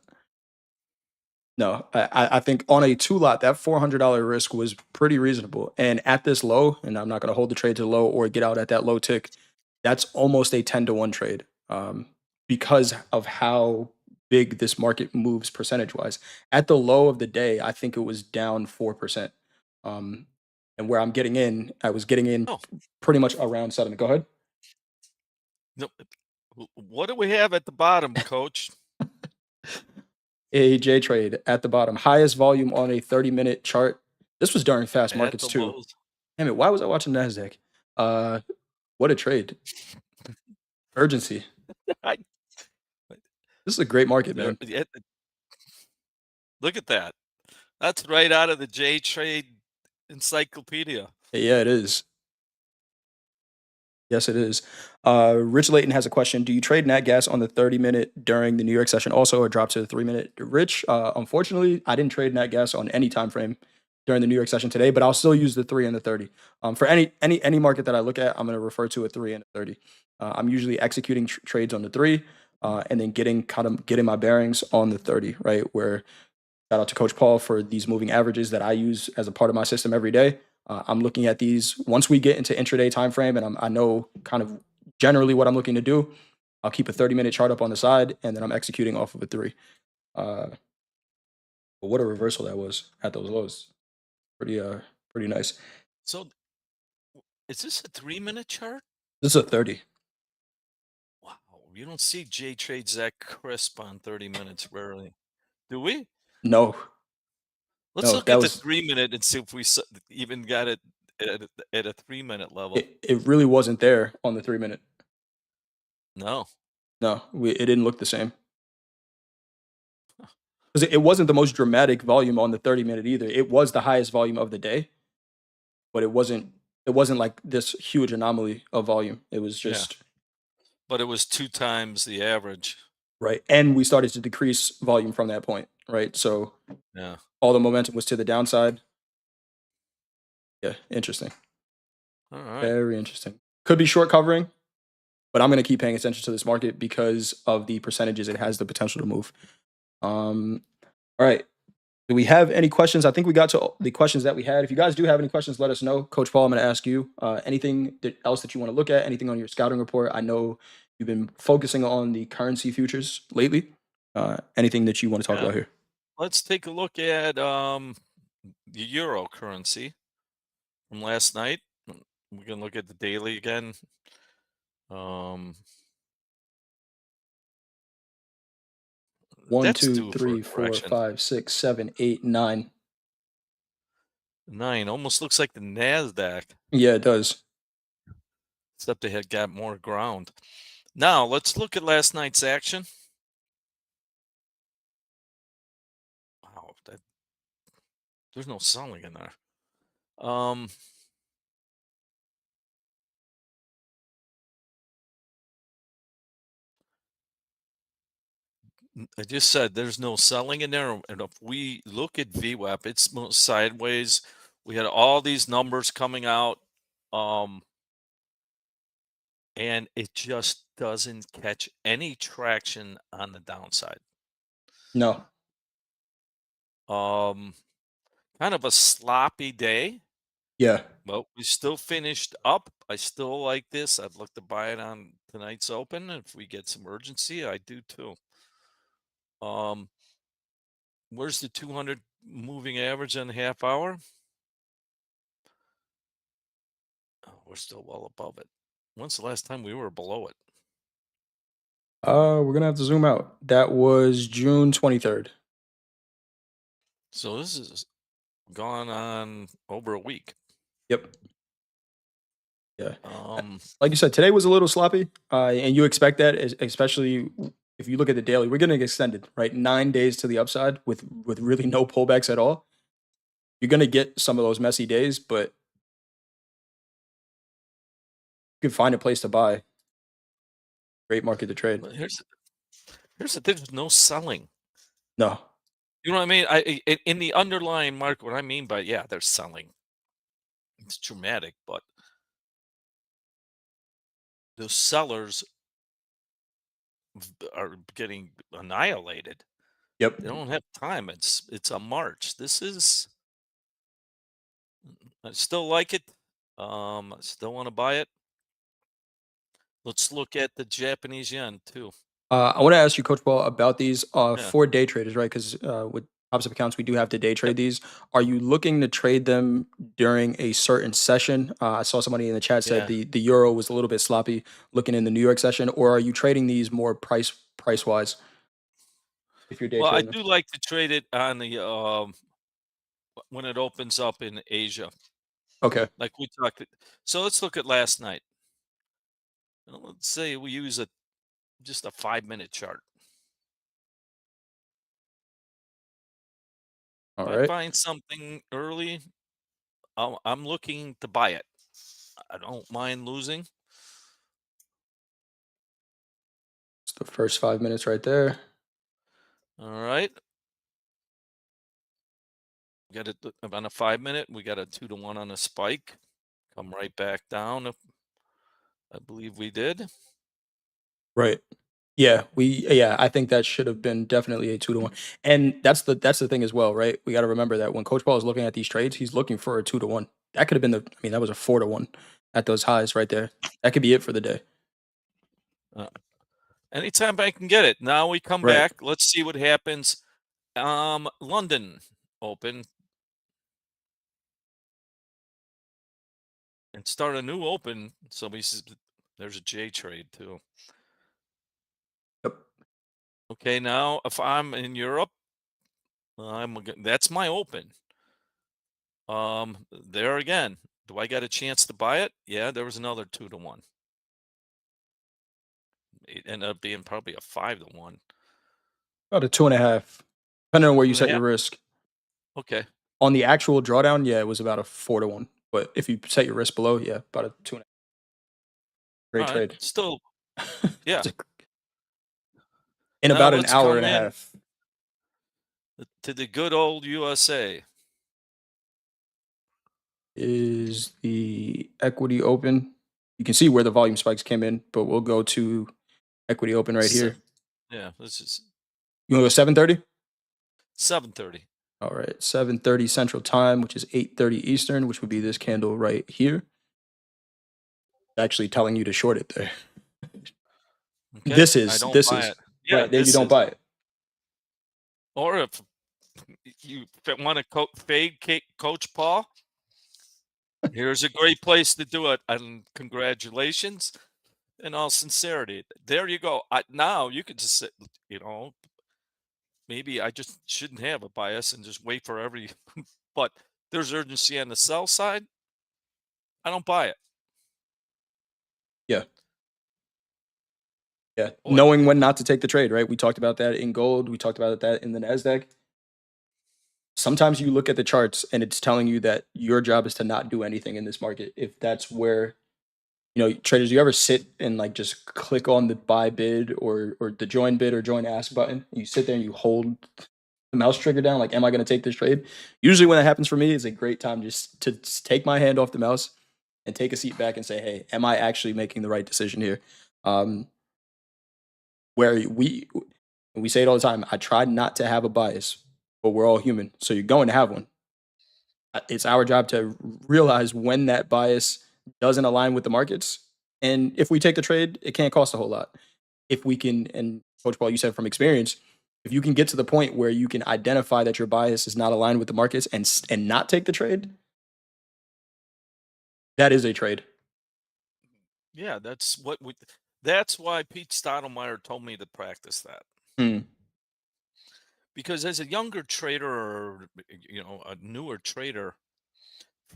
No, I think on a two lot, that $400 risk was pretty reasonable. And at this low, and I'm not going to hold the trade to low or get out at that low tick, that's almost a 10-to-1 trade, because of how big this market moves percentage wise. At the low of the day, I think it was down 4%. Um, and where I'm getting in, I was getting in Oh, pretty much around 7. Go ahead. no. What do we have at the bottom, Coach? AJ trade at the bottom, highest volume on a 30-minute chart. This was during fast At markets the too. lows. Damn it, why was I watching NASDAQ? Uh, what a trade. Urgency. I, This is a great market, man. look at that. That's right out of the J Trade encyclopedia. Yeah, it is. Yes, it is. Rich Layton has a question. Do you trade nat gas on the 30-minute during the New York session also or drop to the 3-minute? Rich, unfortunately, I didn't trade nat gas on any time frame during the New York session today, but I'll still use the 3 and the 30. For any market that I look at, I'm going to refer to a 3 and a 30. I'm usually executing trades on the 3, and then getting my bearings on the 30, right? Where shout out to Coach Paul for these moving averages that I use as a part of my system every day. I'm looking at these once we get into intraday time frame, and I know kind of generally what I'm looking to do. I'll keep a 30-minute chart up on the side, and then I'm executing off of a 3. Uh, but what a reversal that was at those lows. Pretty nice. So, is this a 3-minute chart? This is a 30. Wow, you don't see J trades that crisp on 30 minutes rarely, do we? No, Let's no, look that at the was 3-minute and see if we even got it at a 3-minute level. it. Really wasn't there on the 3-minute. No. No, it didn't look the same. Because it wasn't the most dramatic volume on the 30-minute either. It was the highest volume of the day, but it wasn't like this huge anomaly of volume. It was Yeah. just But it was 2 times the average. right. And we started to decrease volume from that point, right? So Yeah. All the momentum was to the downside. Yeah, interesting. All right. Very interesting. Could be short covering, but I'm going to keep paying attention to this market because of the percentages it has the potential to move. All right. Do we have any questions? I think we got to the questions that we had. If you guys do have any questions, let us know. Coach Paul, I'm going to ask you anything else that you want to look at, anything on your scouting report. I know you've been focusing on the currency futures lately. Anything that you want to talk Yeah. about here? Let's take a look at the euro currency from last night. We can look at the daily again. Um, One, that's two, due for three, a four, correction. 5, 6, 7, 8, 9. 9 almost looks like the NASDAQ, Yeah, it does. except they had got more ground. Now, let's look at last night's action. Wow, there's no selling in there. Um, I just said there's no selling in there. And if we look at VWAP, it's sideways. We had all these numbers coming out, and it just doesn't catch any traction on the downside. No. Um, Kind of a sloppy day, Yeah. but we still finished up. I still like this. I'd look to buy it on tonight's open. If we get some urgency, I do too. Um, where's the 200 moving average on the half hour? Oh, we're still well above it. When's the last time we were below it? We're gonna have to zoom out. That was June 23rd. So this is gone on over a week. Yep. Yeah. Um, Like you said, today was a little sloppy, and you expect that, especially if you look at the daily. We're getting extended, right? 9 days to the upside with really no pullbacks at all. You're gonna get some of those messy days, but you can find a place to buy. Great market to trade. but here's the thing: there's no selling. No. You know what I mean? In the underlying market, what I mean by yeah, they're selling. It's dramatic, but the sellers are getting annihilated. Yep. They don't have time. It's a march. This is. I still like it. I still want to buy it. Let's look at the Japanese yen too. I want to ask you, Coach Ball, about these Yeah, for day traders, right? Because with Topstep accounts, we do have to day yep, trade these. Are you looking to trade them during a certain session? I saw somebody in the chat said yeah. the euro was a little bit sloppy looking in the New York session, or are you trading these more price wise if you're day Well, I trading them? do like to trade it on the when it opens up in Asia, Okay. like we talked. So let's look at last night. Let's say we use just a 5-minute chart. All If I right. find something early, I'm looking to buy it. I don't mind losing. It's the first 5 minutes right there. All right. Got it on a 5-minute. We got a 2-to-1 on a spike. Come right back down. I believe we did. Right. Yeah, I think that should have been definitely a 2 to 1. And that's the thing as well, right? We got to remember that when Coach Paul is looking at these trades, he's looking for a 2 to 1. That could have been that was a 4 to 1 at those highs right there. That could be it for the day. Uh, Anytime I can get it. Now we come Right. back. Let's see what happens. London open and start a new open. There's a J trade too. Yep. Okay, now if I'm in Europe, that's my open. There again. Do I got a chance to buy it? Yeah, there was another 2-to-1. It ended up being probably a 5-to-1. About a 2.5, depending on where Two you and a set half. your risk. Okay. On the actual drawdown, yeah, it was about a 4 to 1. But if you set your risk below, yeah, about a 2.5. All Great right. trade. Still, yeah. In Now about an let's hour come and a in. half. To the good old USA. Is the equity open? You can see where the volume spikes came in, but we'll go to equity open right here. Yeah, this is You want to go 7:30? 7:30. All right, 7:30 Central Time, which is 8:30 Eastern, which would be this candle right here. Actually telling you to short it there. Okay, I don't This buy is it. Yeah, right there. You this don't is. buy it. Or if you want to fade Coach Paul, here's a great place to do it. And congratulations, in all sincerity, there you go. Now you could just say, you know, maybe I just shouldn't have a bias and just wait for every. But there's urgency on the sell side. I don't buy it. Yeah, yeah. Boy, Knowing when not to take the trade, right? We talked about that in gold. We talked about that in the NASDAQ. Sometimes you look at the charts and it's telling you that your job is to not do anything in this market. If that's where, traders, you ever sit and like just click on the buy bid or the join bid or join ask button? You sit there and you hold the mouse trigger down, like, am I going to take this trade? Usually, when that happens for me, it's a great time just to take my hand off the mouse and take a seat back and say, hey, am I actually making the right decision here? Um, where we say it all the time, I try not to have a bias, but we're all human, so you're going to have one. It's our job to realize when that bias doesn't align with the markets, and if we take the trade, it can't cost a whole lot. If we can, and Coach Paul, you said from experience, if you can get to the point where you can identify that your bias is not aligned with the markets and not take the trade, that is a trade. yeah, that's what we. That's why Pete Stottlemyre told me to practice that. Hmm. Because as a younger trader or a newer trader,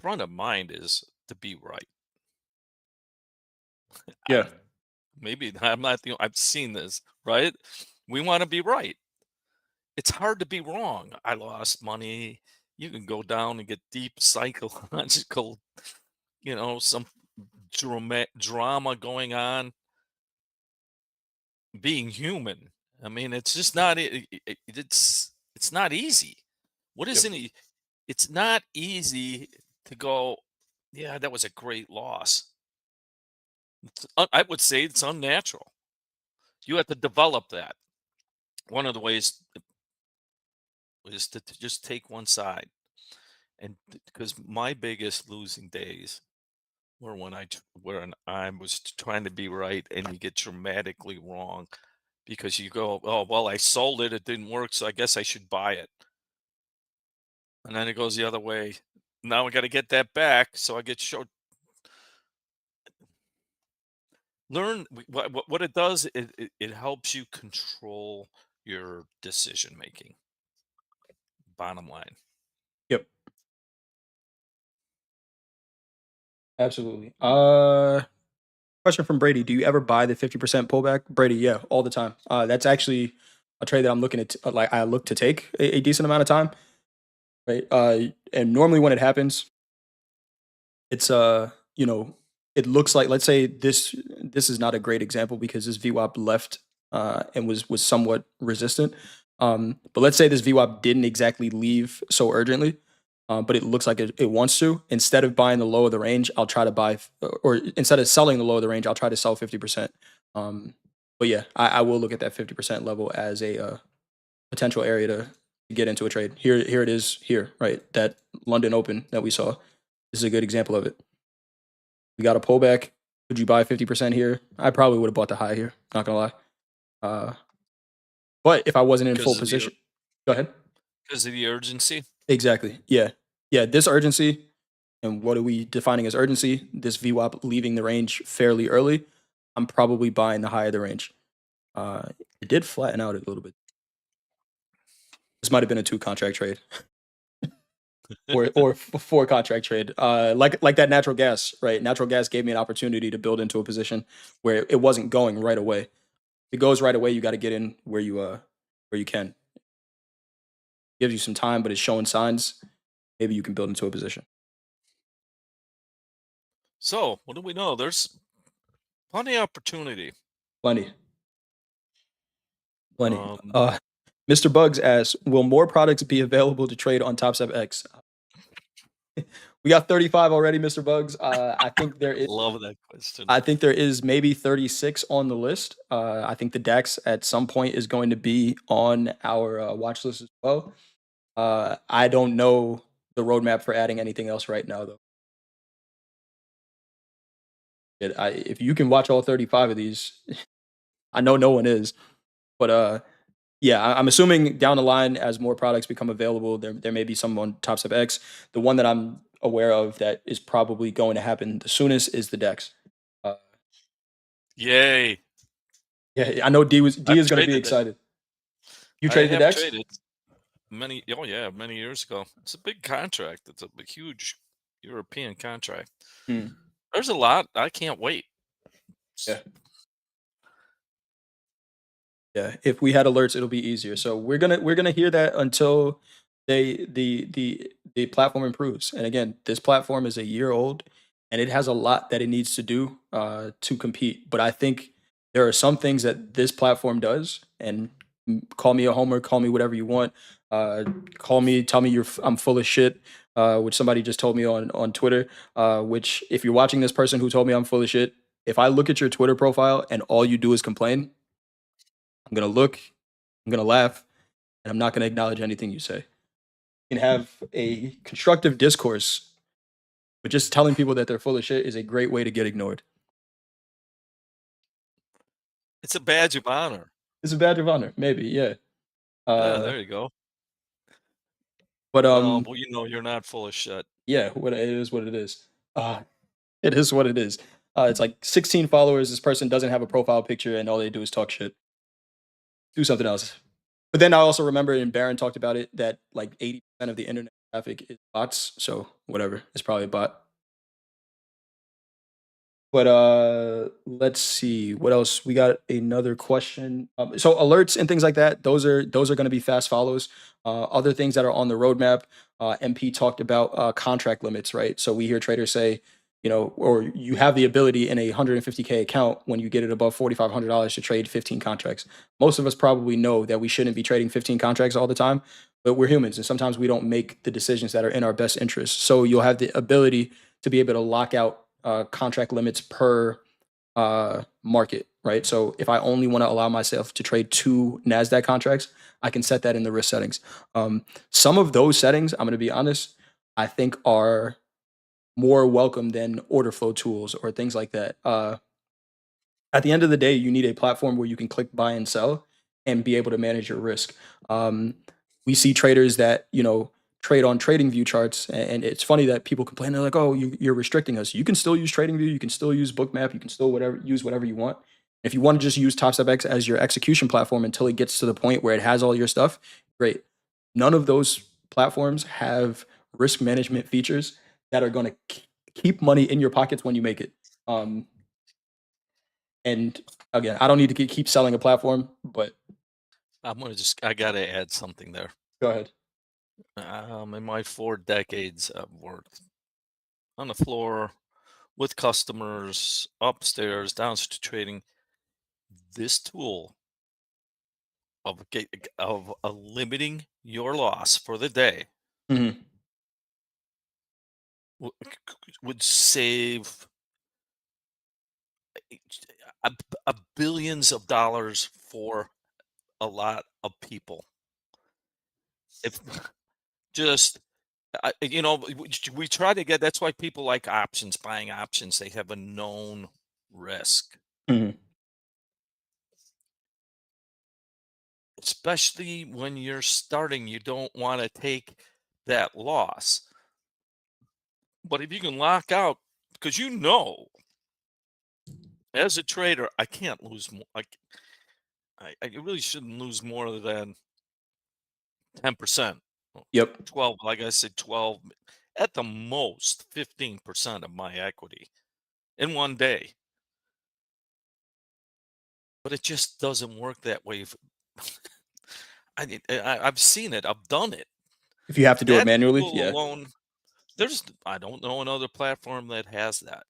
front of mind is to be right. I Yeah. maybe I'm not the I've seen this, right? We want to be right. It's hard to be wrong. I lost money. You can go down and get deep psychological, some drama going on. Being human. I mean, it's just not. It's not easy. What Yep. isn't it? It's not easy to go. Yeah, that was a great loss. I would say it's unnatural. You have to develop that. One of the ways is to just take one side, and because my biggest losing days were when I was trying to be right, and you get dramatically wrong because you go, oh well, I sold it, it didn't work, so I guess I should buy it, and then it goes the other way. Now I got to get that back, so I get short. Learn what it does. It helps you control your decision making. Bottom line. Yep. Absolutely. Question from Brady: do you ever buy the 50% pullback? Brady, yeah, all the time. That's actually a trade that I'm looking at. Like, I look to take a decent amount of time, right? And normally when it happens, it's it looks like, let's say this is not a great example because this VWAP left and was somewhat resistant. But let's say this VWAP didn't exactly leave so urgently, but it looks like it wants to. Instead of buying the low of the range, I'll try to buy, or instead of selling the low of the range, I'll try to sell 50%. But yeah, I will look at that 50% level as a potential area to get into a trade. Here it is. Here, right? That London Open that we saw. This is a good example of it. We got a pullback. Would you buy 50% here? I probably would have bought the high here. Not gonna lie. Uh, but if I wasn't in full Because of the position, go ahead. because of the urgency. Exactly. Yeah. Yeah. This urgency, and what are we defining as urgency? This VWAP leaving the range fairly early. I'm probably buying the high of the range. It did flatten out a little bit. This might have been a 2 contract trade or 4 contract trade. Like that natural gas, right? Natural gas gave me an opportunity to build into a position where it wasn't going right away. If it goes right away, you got to get in where you can. Gives you some time, but it's showing signs. Maybe you can build into a position. So what do we know? There's plenty of opportunity. Plenty, plenty. Um, Mr. Bugs asks, will more products be available to trade on Topstep X? We got 35 already, Mr. Bugs. I think there is. Love that question. I think there is maybe 36 on the list. I think the DAX at some point is going to be on our watch list as well. I don't know the roadmap for adding anything else right now, though. If you can watch all 35 of these, I know no one is, but yeah, I'm assuming down the line as more products become available, there may be some on Topstep X. The one that I'm aware of that is probably going to happen the soonest is the DEX. Uh, Yay! yeah, I know D is I've going to be traded it. excited. You I traded the have DEX? traded many. Oh yeah, many years ago. It's a big contract. It's a huge European contract. Hmm. There's a lot. I can't wait. Yeah. Yeah, if we had alerts, it'll be easier. So we're gonna hear that until the platform improves. And again, this platform is a year old, and it has a lot that it needs to do to compete. But I think there are some things that this platform does, and call me a homer, call me whatever you want. Uh, Call me, tell me I'm full of shit, which somebody just told me on Twitter. Which if you're watching this person who told me I'm full of shit, if I look at your Twitter profile and all you do is complain, I'm gonna look, I'm gonna laugh, and I'm not gonna acknowledge anything you say. You can have a constructive discourse, but just telling people that they're full of shit is a great way to get ignored. It's a badge of honor. It's a badge of honor, maybe, yeah. Yeah, Uh, there you go. but Well, you're not full of shit. yeah, what it is, what it is. It is what it is. It's like 16 followers. This person doesn't have a profile picture, and all they do is talk shit. Do something else. But then I also remember, and Baron talked about it, that like 80% of the internet traffic is bots. So whatever, it's probably a bot. But let's see what else. We got another question. So alerts and things like that, those are going to be fast follows. Other things that are on the roadmap. MP talked about contract limits, right? So we hear traders say, or you have the ability in a 150K account when you get it above $4,500 to trade 15 contracts. Most of us probably know that we shouldn't be trading 15 contracts all the time, but we're humans and sometimes we don't make the decisions that are in our best interest. So you'll have the ability to be able to lock out contract limits per market, right? So if I only want to allow myself to trade 2 NASDAQ contracts, I can set that in the risk settings. Some of those settings, I'm going to be honest, I think are more welcome than order flow tools or things like that. At the end of the day, you need a platform where you can click buy and sell and be able to manage your risk. Um, we see traders that trade on trading view charts, and it's funny that people complain. They're like, "Oh, you're restricting us." You can still use trading view, you can still use bookmap, you can still use whatever you want. If you want to just use Topstep X as your execution platform until it gets to the point where it has all your stuff, great. None of those platforms have risk management features that are going to keep money in your pockets when you make it. And again, I don't need to keep selling a platform, but I gotta add something there. go ahead. In my 4 decades of work on the floor with customers, upstairs, downstairs trading, this tool of limiting your loss for the day Mhm. would save a, billions of dollars for a lot of people. If just we try to get, that's why people like options, buying options. They have a known risk, Mhm. especially when you're starting. You don't want to take that loss. But if you can lock out, because as a trader, I can't lose more. I really shouldn't lose more than 10%. Yep. 12, like I said, 12, at the most 15% of my equity in one day. But it just doesn't work that way. I've seen it. I've done it. If you have to do it That manually, tool yeah. alone, I don't know another platform that has that.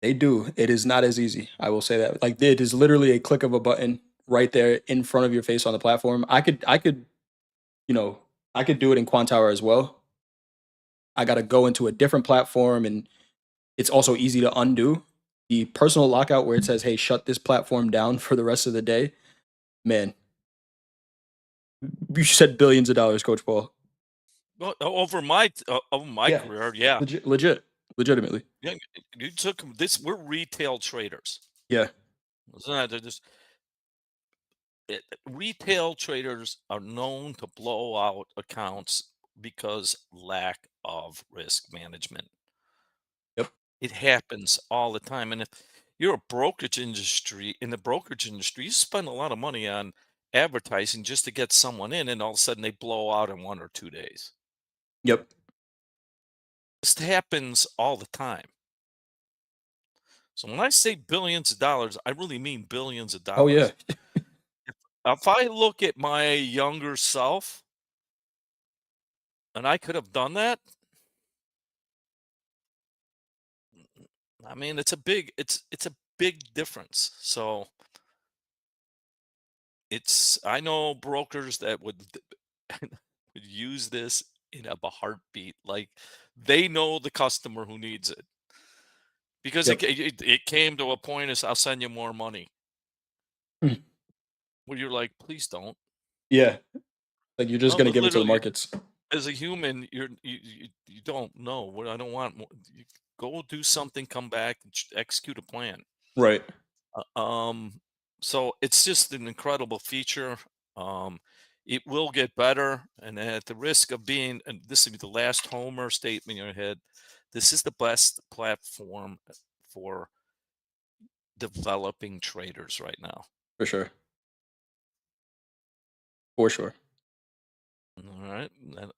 They do. It is not as easy. I will say that. Like it is literally a click of a button right there in front of your face on the platform. I could, I could do it in Quantower as well. I got to go into a different platform, and it's also easy to undo. The personal lockout where it says, "Hey, shut this platform down for the rest of the day." Man, you said billions of dollars, Coach Paul. Well, over my Yeah, career, yeah. legitimately. Yeah, you took this. We're retail traders. Yeah, It's not they're just retail traders are known to blow out accounts because lack of risk management. yep, It happens all the time. And if you're a brokerage industry in the brokerage industry, you spend a lot of money on advertising just to get someone in, and all of a sudden they blow out in 1 or 2 days. yep. This happens all the time. So when I say billions of dollars, I really mean billions of Oh yeah, dollars. If I look at my younger self and I could have done that, I mean, it's a big difference. So I know brokers that would use this in a heartbeat. Like they know the customer who needs it because yep. it came to a point as I'll send you more money. Mm. Well, you're like, please don't. Yeah, like you're just No, gonna but give it to the literally, markets as a human, you don't know what I don't want. You go do something, come back, and execute a plan. right, Uh, Um, so it's just an incredible feature. Um, it will get better, and at the risk of being, and this will be the last homer statement in your head, this is the best platform for developing traders right now. for sure, for sure. All right,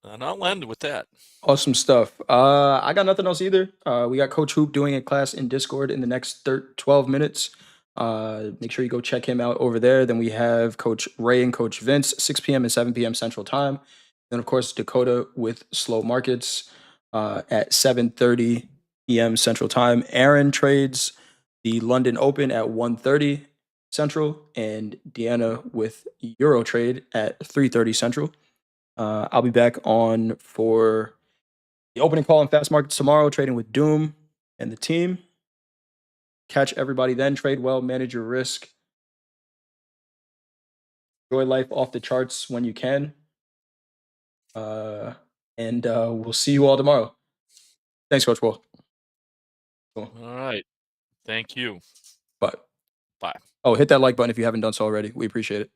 and I'll end with that. Awesome stuff. I got nothing else either. We got Coach Hoop doing a class in Discord in the next 12 minutes. Make sure you go check him out over there. Then we have Coach Ray and Coach Vince, 6 p.m. and 7 p.m. Central Time. Then, of course, Dakota with Slow Markets at 7:30 p.m. Central Time. Aaron trades the London Open at 1:30 Central, and Deanna with Euro Trade at 3:30 Central. I'll be back on for the opening call in fast markets tomorrow, trading with Doom and the team. Catch everybody then. Trade well, manage your risk. Enjoy life off the charts when you can. Uh, and we'll see you all tomorrow. Thanks, Coach Paul. Cool. All right, thank you. But Bye. oh, hit that like button if you haven't done so already. We appreciate it.